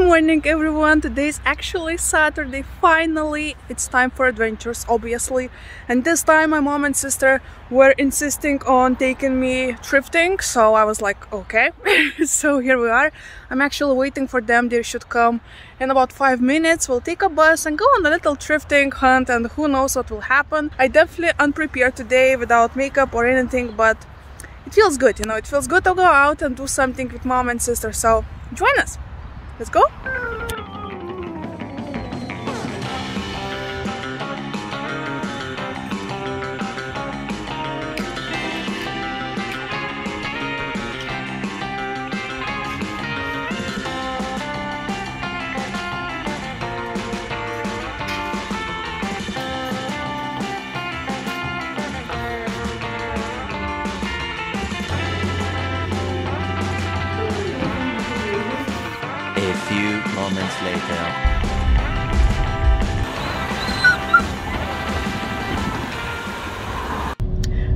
morning everyone. Today is actually Saturday. Finally it's time for adventures, obviously, and this time my mom and sister were insisting on taking me thrifting, so I was like okay. So here we are. I'm actually waiting for them. They should come in about 5 minutes. We'll take a bus and go on a little thrifting hunt, and who knows what will happen. I definitely unprepared today without makeup or anything, but it feels good, you know, it feels good to go out and do something with mom and sister, so join us. Let's go. A few moments later.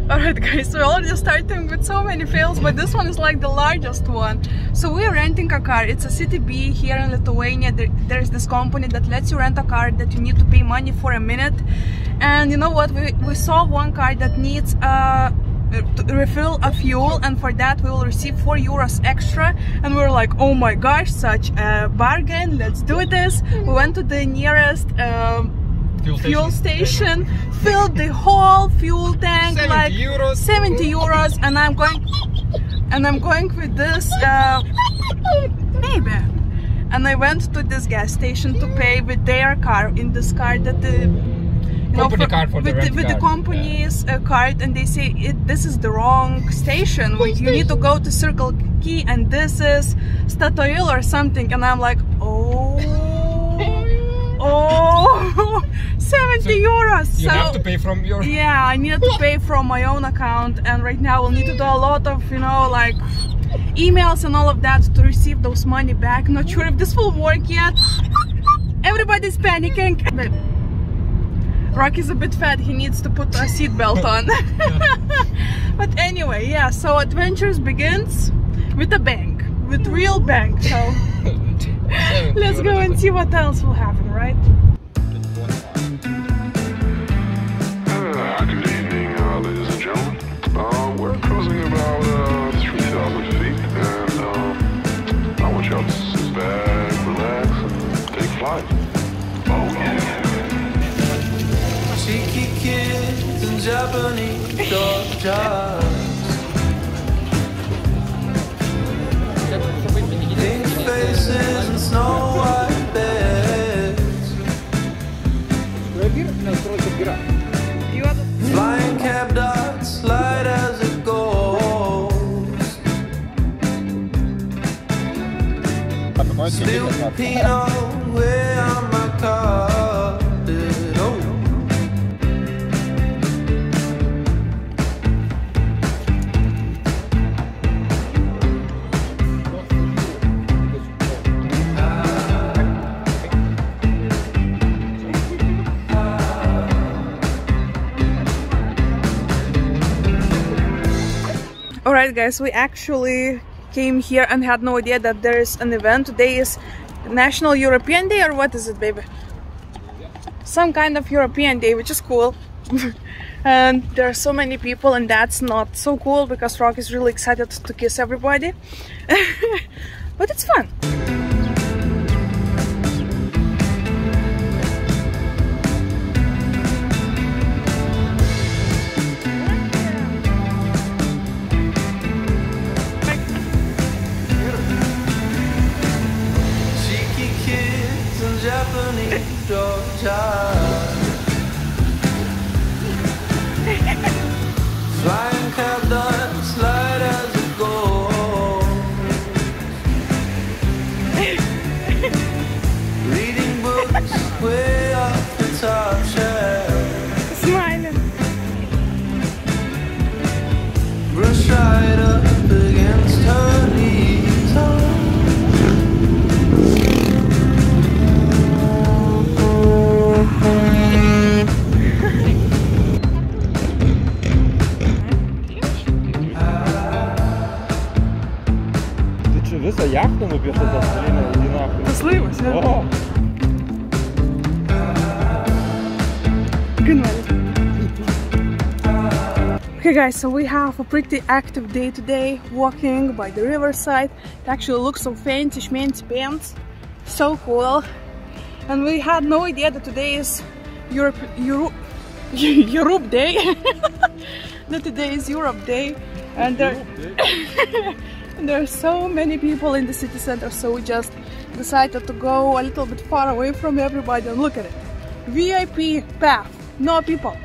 Alright guys, we're already starting with so many fails, but this one is like the largest one. So we are renting a car. It's a City B here in Lithuania. There's this company that lets you rent a car that you need to pay money for a minute. And you know what, we saw one car that needs to refill a fuel, and for that we will receive 4 euros extra, and we were like, oh my gosh, such a bargain, let's do this. We went to the nearest fuel station, filled the whole fuel tank, 70 like euros. 70 euros, and I'm going with this baby. And I went to this gas station to pay with their car, in this car that the company card for with the company's card, and they say this is the wrong station. You need to go to Circle K, and this is Statoil or something. And I'm like, oh, 70 euros. You have to pay from your... Yeah, I need to pay from my own account, and right now we'll need to do a lot of, you know, like emails and all of that to receive those money back. Not sure if this will work yet. Everybody's panicking. But Rocky's a bit fat, he needs to put a seatbelt on. But anyway, yeah, so adventures begins with a bang, with real bang. So let's go and see what else will happen, right? Good evening, ladies and gentlemen. We're cruising about 3,000 feet, and I want y'all to sit back, relax, and take flight. Oh yeah. Cheeky kids in Japanese jobs. Pink faces and snow white beds. Flying cab dots, light as it goes. Still Pinot way on my car. Alright guys, we actually came here and had no idea that there is an event. Today is National European Day, or what is it, baby? Some kind of European Day, which is cool. And there are so many people, and that's not so cool because Rock is really excited to kiss everybody. But it's fun. Japanese Georgia. Flying cab dots, light as it goes. яхту нупės tas Lina, Lina. Tas laivas, yeah. Oh. Good one. Okay guys, so we have a pretty active day today, walking by the riverside. It actually looks so fancy pants, so cool. And we had no idea that today is Europe Day. That today is Europe Day, and there are so many people in the city center, so we just decided to go a little bit far away from everybody. And look at it, VIP path, no people,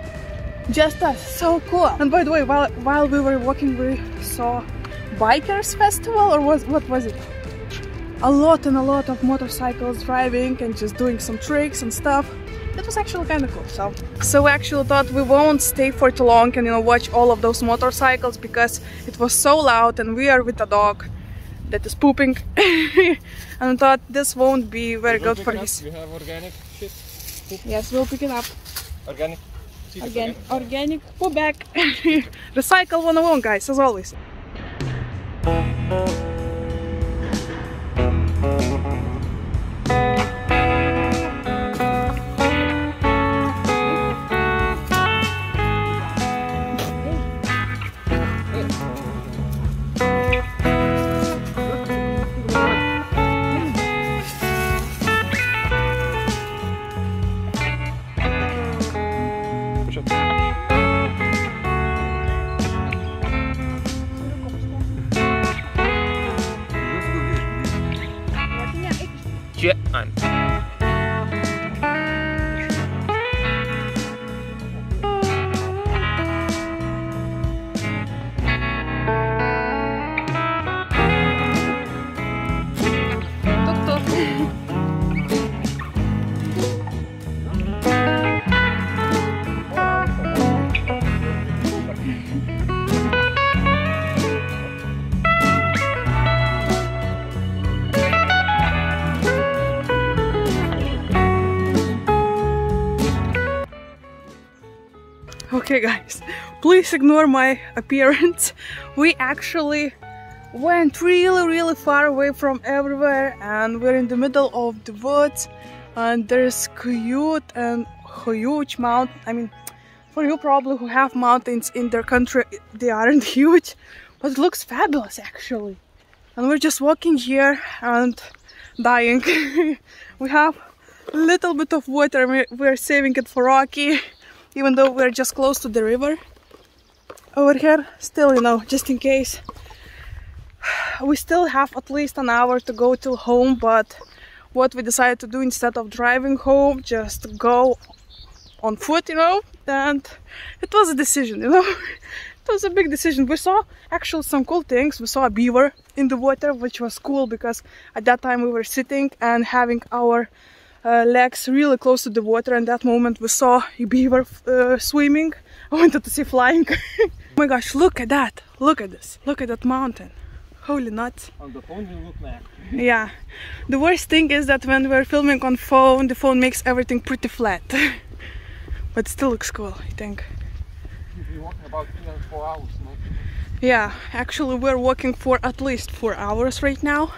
just us, so cool. And by the way, while we were walking, we saw bikers festival, or what was it? A lot of motorcycles driving and just doing some tricks and stuff. It was actually kind of cool. So we actually thought we won't stay for too long and watch all of those motorcycles, because it was so loud, and we are with a dog that is pooping. And I thought this won't be very good for his. We have organic shit. Poop. Yes, we'll pick it up. Organic. Organic. Put back. Recycle 101, guys, as always. Okay guys, please ignore my appearance. We actually went really far away from everywhere, and we're in the middle of the woods, and there's cute and huge mountain. I mean, for you probably who have mountains in their country, they aren't huge, but it looks fabulous actually. And we're just walking here and dying. We have a little bit of water, we're saving it for Rocky. Even though we're just close to the river over here, still, just in case. We still have at least an hour to go till home, but what we decided to do, instead of driving home, just go on foot, and it was a decision, It was a big decision. We saw actually some cool things. We saw a beaver in the water, which was cool, because at that time we were sitting and having our legs really close to the water, and that moment we saw a beaver swimming. I wanted to see flying. Oh my gosh, look at that, look at this, look at that mountain, holy nuts. On the phone you look like. Yeah, the worst thing is that when we're filming on phone, the phone makes everything pretty flat. But it still looks cool, I think. We're walking about 4 hours, no? Yeah, actually we're walking for at least 4 hours right now,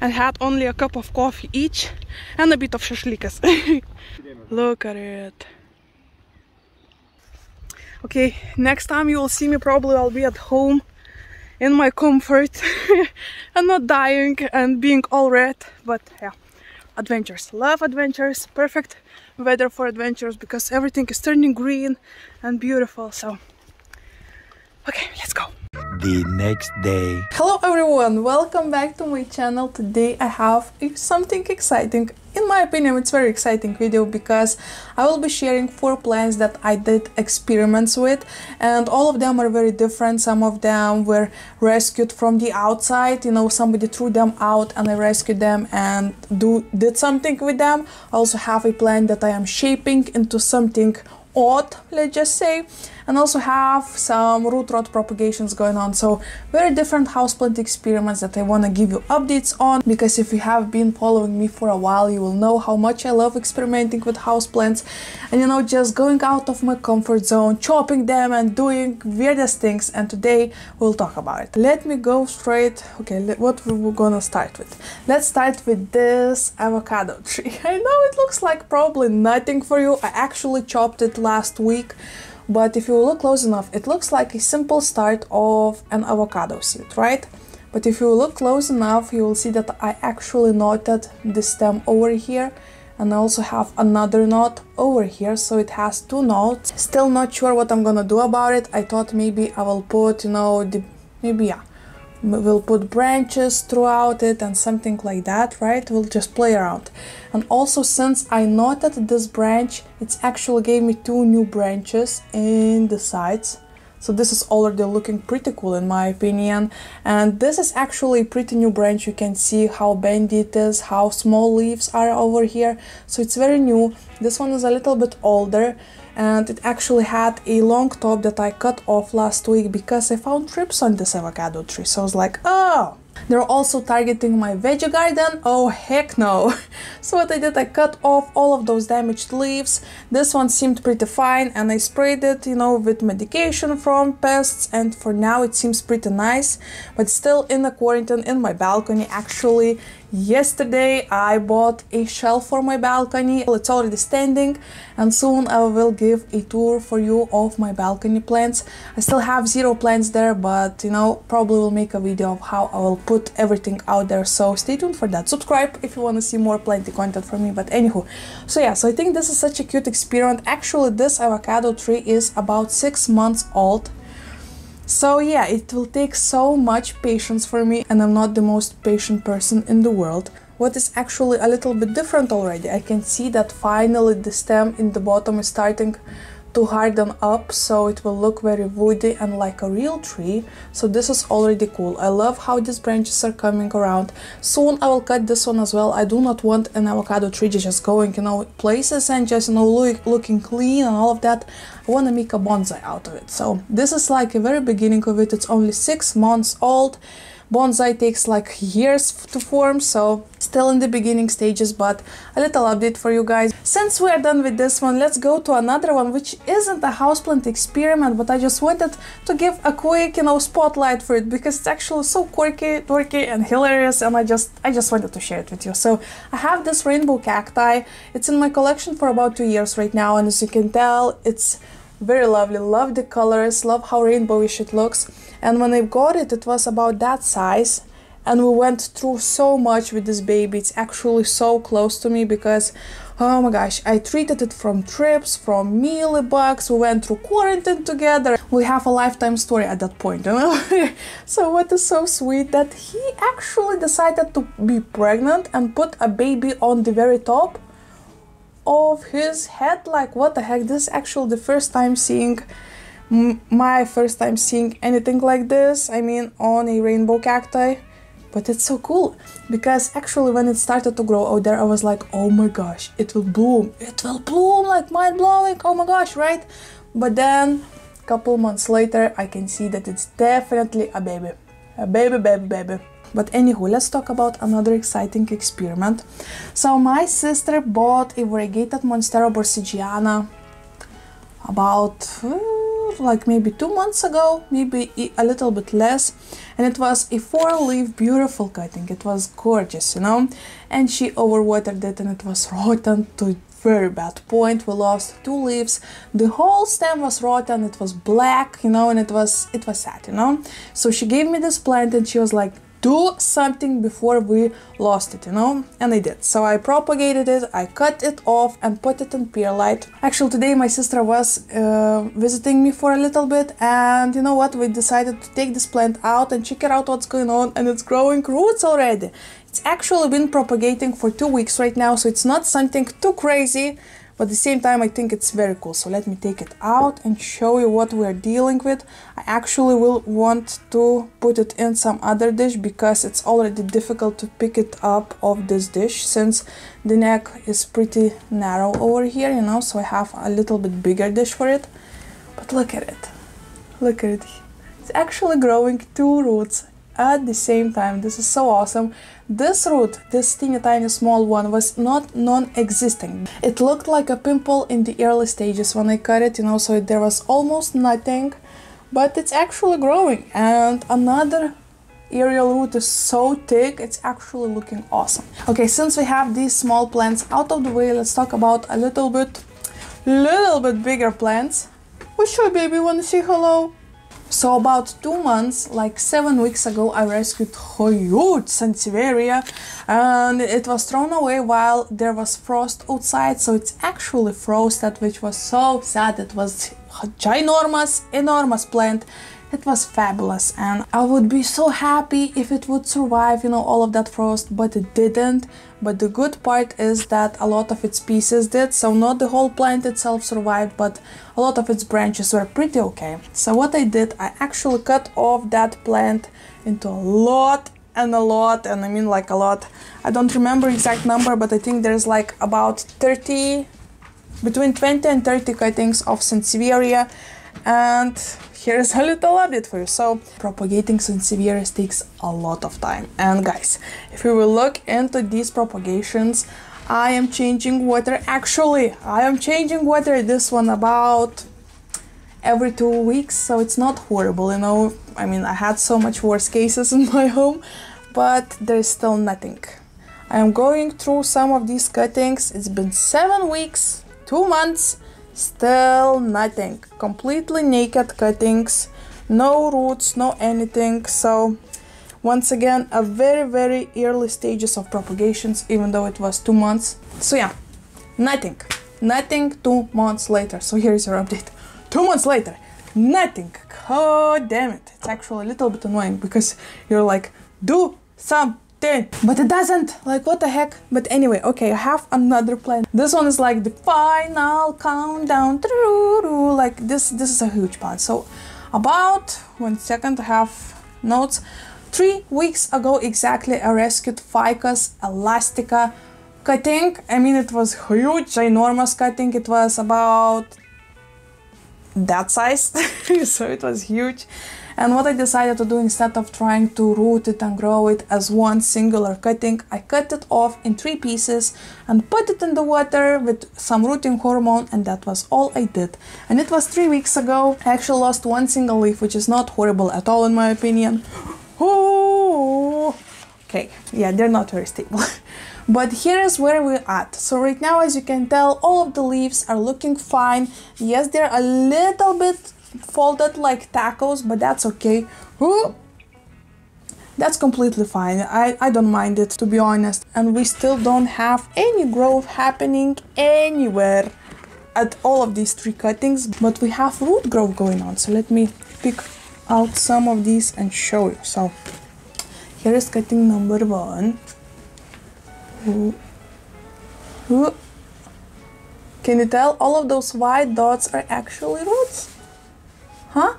and had only a cup of coffee each and a bit of shashlikas. Look at it. Okay, next time you will see me, probably I'll be at home in my comfort and not dying and being all red. But yeah, adventures, love adventures, perfect weather for adventures, because everything is turning green and beautiful. So okay, let's go. The next day. Hello everyone, welcome back to my channel. Today I have something exciting. In my opinion, it's a very exciting video, because I will be sharing 4 plants that I did experiments with, and all of them are very different. Some of them were rescued from the outside, somebody threw them out and I rescued them and did something with them. I also have a plant that I am shaping into something odd, let's just say. and also have some root rot propagations going on. So very different houseplant experiments that I want to give you updates on, because if you have been following me for a while, you will know how much I love experimenting with houseplants and, you know, just going out of my comfort zone, chopping them and doing weirdest things. And today we'll talk about it. Let me go straight. Okay, what we're gonna start with. Let's start with this avocado tree. I know it looks like probably nothing for you. I actually chopped it last week, but if you look close enough, it looks like a simple start of an avocado seed, right? But if you look close enough, you will see that I actually knotted the stem over here, and I also have another knot over here, so it has two knots. Still not sure what I'm gonna do about it. I thought maybe I will put, you know, we'll put branches throughout it and something like that, right? We'll just play around. And also, since I knotted this branch, it's actually gave me two new branches in the sides. So this is already looking pretty cool in my opinion. And this is actually a pretty new branch. You can see how bendy it is, how small leaves are over here. So it's very new. This one is a little bit older, and it actually had a long top that I cut off last week because I found trips on this avocado tree. So I was like, oh, they're also targeting my veggie garden? Oh, heck no. So what I did, I cut off all of those damaged leaves. This one seemed pretty fine, and I sprayed it, you know, with medication from pests, and for now it seems pretty nice. But still in the quarantine in my balcony. Actually, yesterday I bought a shelf for my balcony. It's already standing, and soon I will give a tour for you of my balcony plants. I still have 0 plants there, but, you know, probably will make a video of how I will put everything out there, so stay tuned for that. Subscribe if you want to see more planty content from me. But anywho, so yeah, so I think this is such a cute experiment. Actually, this avocado tree is about 6 months old. So yeah, it will take so much patience for me, and I'm not the most patient person in the world. What is actually a little bit different already, I can see that finally the stem in the bottom is starting to harden up, so it will look very woody and like a real tree. So this is already cool. I love how these branches are coming around. Soon I will cut this one as well. I do not want an avocado tree just going, you know, places and just, you know, looking clean and all of that. I want to make a bonsai out of it. So this is like a very beginning of it. It's only 6 months old. Bonsai takes like years to form, so still in the beginning stages, but a little update for you guys. Since we are done with this one, let's go to another one, which isn't a houseplant experiment, but I just wanted to give a quick, you know, spotlight for it because it's actually so quirky and hilarious, and I just wanted to share it with you. So I have this rainbow cacti. It's in my collection for about 2 years right now, and as you can tell, it's very lovely. Love the colors, love how rainbowish it looks. And when I got it, it was about that size, and we went through so much with this baby. It's actually so close to me because, oh my gosh, I treated it from trips, from mealybugs. We went through quarantine together. We have a lifetime story at that point, you know. So what is so sweet that he actually decided to be pregnant and put a baby on the very top of his head. Like, what the heck? This is actually the first time seeing my first time seeing anything like this, I mean, on a rainbow cacti. But it's so cool because actually when it started to grow out there, I was like, oh my gosh, it will bloom, like mind-blowing, oh my gosh, right? But then a couple months later, I can see that it's definitely a baby. But anywho, let's talk about another exciting experiment. So my sister bought a variegated Monstera borsigiana about like maybe 2 months ago, maybe a little bit less, and it was a 4-leaf beautiful cutting. It was gorgeous, you know, and she overwatered it and it was rotten to very bad point. We lost 2 leaves, the whole stem was rotten, it was black, you know, and it was sad, you know. So she gave me this plant and she was like, do something before we lost it, you know, and I did. So I propagated it, I cut it off and put it in perlite. Actually today my sister was visiting me for a little bit, and you know what, we decided to take this plant out and check it out what's going on, and it's growing roots already. It's actually been propagating for 2 weeks right now, so it's not something too crazy, but at the same time I think it's very cool. So let me take it out and show you what we are dealing with. I actually will want to put it in some other dish because it's already difficult to pick it up off this dish since the neck is pretty narrow over here, you know, so I have a little bit bigger dish for it. But look at it. Look at it. It's actually growing 2 roots at the same time. This is so awesome. This root, this teeny tiny small one, was not non-existing. It looked like a pimple in the early stages when I cut it, you know, so there was almost nothing, but it's actually growing. And another aerial root is so thick, it's actually looking awesome. Okay, since we have these small plants out of the way, let's talk about a little bit bigger plants. Wishy baby, wanna say hello? So about 2 months, like 7 weeks ago, I rescued huge Sansevieria, and it was thrown away while there was frost outside, so it's actually frosted, which was so sad. It was a ginormous, enormous plant. It was fabulous, and I would be so happy if it would survive, you know, all of that frost, but it didn't. But the good part is that a lot of its pieces did, so not the whole plant itself survived, but a lot of its branches were pretty okay. So what I did, I actually cut off that plant into a lot, and I mean like a lot. I don't remember exact number, but I think there's like about 30, between 20 and 30 cuttings of Sansevieria, and here's a little update for you. So propagating Sansevieria takes a lot of time, and guys, if you will look into these propagations, I am changing water. Actually, I am changing water this one about every 2 weeks, so it's not horrible, you know. I mean, I had so much worse cases in my home, but there's still nothing. I am going through some of these cuttings. It's been 7 weeks, 2 months, still nothing. Completely naked cuttings, no roots, no anything. So once again, a very early stages of propagations, even though it was 2 months. So yeah, nothing 2 months later. So here's your update. 2 months later, nothing. God damn it. It's actually a little bit annoying because you're like, do something, but it doesn't. Like, what the heck? But anyway, okay, I have another plant. This one is like the final countdown. Like this is a huge plant. So about 1 second, I have notes. 3 weeks ago exactly, I rescued Ficus elastica cutting. I mean, it was huge, ginormous cutting. It was about that size, so it was huge. And what I decided to do, instead of trying to root it and grow it as one singular cutting, I cut it off in 3 pieces and put it in the water with some rooting hormone, and that was all I did. And it was 3 weeks ago. I actually lost 1 single leaf, which is not horrible at all in my opinion. Oh, okay, yeah, they're not very stable. But here is where we're at. So right now, as you can tell, all of the leaves are looking fine. Yes, they're a little bit folded like tacos, but that's okay. Ooh, that's completely fine. I don't mind it, to be honest. And we still don't have any growth happening anywhere at all of these 3 cuttings, but we have root growth going on. So let me pick out some of these and show you. So here is cutting number 1. Ooh. Ooh. Can you tell all of those white dots are actually roots? Huh?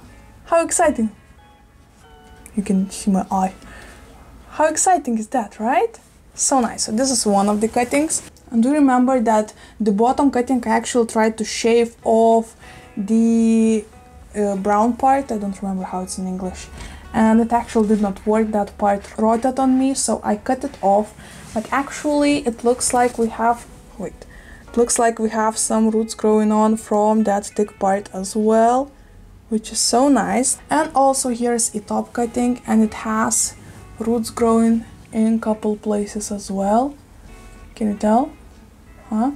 How exciting! You can see my eye. How exciting is that, right? So nice. So this is one of the cuttings. And do remember that the bottom cutting I actually tried to shave off the brown part. I don't remember how it's in English. And it actually did not work. That part rotted on me, so I cut it off. But actually it looks like we have, wait, it looks like we have some roots growing on from that thick part as well, which is so nice. And also here's a top cutting, and it has roots growing in a couple places as well. Can you tell? Huh?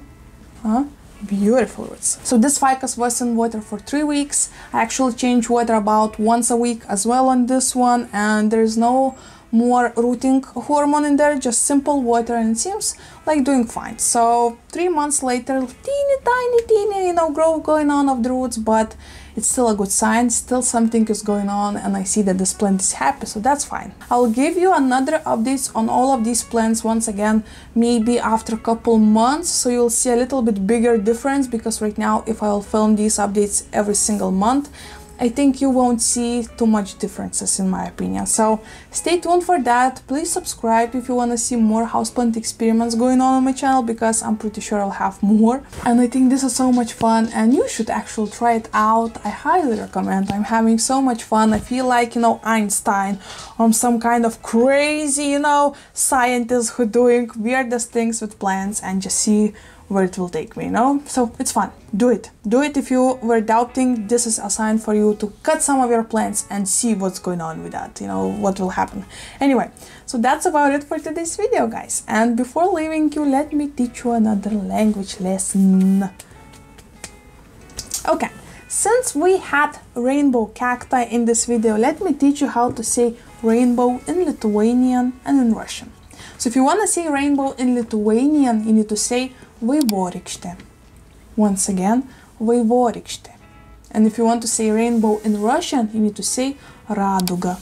Beautiful roots. So this ficus was in water for 3 weeks. I actually change water about once a week as well on this one, and there's no more rooting hormone in there, just simple water, and it seems like doing fine. So 3 months later, teeny, you know, growth going on of the roots, but it's still a good sign. Still something is going on, and I see that this plant is happy, so that's fine. I'll give you another updates on all of these plants once again, maybe after a couple months, so you'll see a little bit bigger difference, because right now if I'll film these updates every single month, I think you won't see too much differences in my opinion. So stay tuned for that. Please subscribe if you want to see more houseplant experiments going on my channel, because I'm pretty sure I'll have more. And I think this is so much fun and you should actually try it out. I highly recommend. I'm having so much fun. I feel like, you know, Einstein or some kind of crazy, you know, scientist who doing weirdest things with plants, and just see where it will take me, you know? So it's fun. Do it. Do it if you were doubting. This is a sign for you to cut some of your plants and see what's going on with that, you know, what will happen. Anyway, so that's about it for today's video, guys. And before leaving you, let me teach you another language lesson. Okay, since we had rainbow cacti in this video, let me teach you how to say rainbow in Lithuanian and in Russian. So if you want to say rainbow in Lithuanian, you need to say vaivorykštė. Once again, vaivorykštė. And if you want to say rainbow in Russian, you need to say raduga.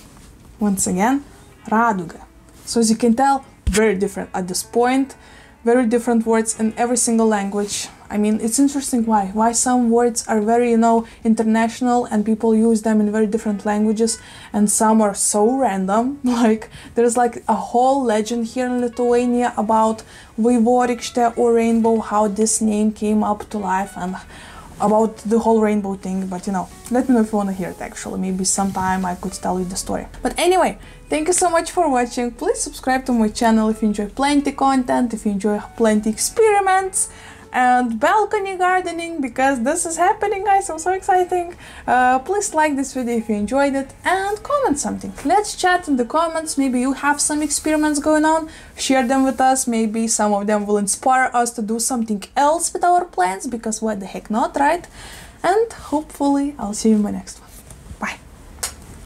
Once again, raduga. So as you can tell, very different at this point. Very different words in every single language. I mean, it's interesting why some words are very, you know, international and people use them in very different languages, and some are so random. Like there's like a whole legend here in Lithuania about vaivorykštė or rainbow, how this name came up to life, and about the whole rainbow thing. But you know, let me know if you want to hear it actually. Maybe sometime I could tell you the story. But anyway, thank you so much for watching. Please subscribe to my channel if you enjoy plenty content, if you enjoy plenty experiments and balcony gardening, because this is happening, guys. So exciting. Please like this video if you enjoyed it and comment something. Let's chat in the comments. Maybe you have some experiments going on, share them with us. Maybe some of them will inspire us to do something else with our plants, because what the heck not, right? And hopefully I'll see you in my next one.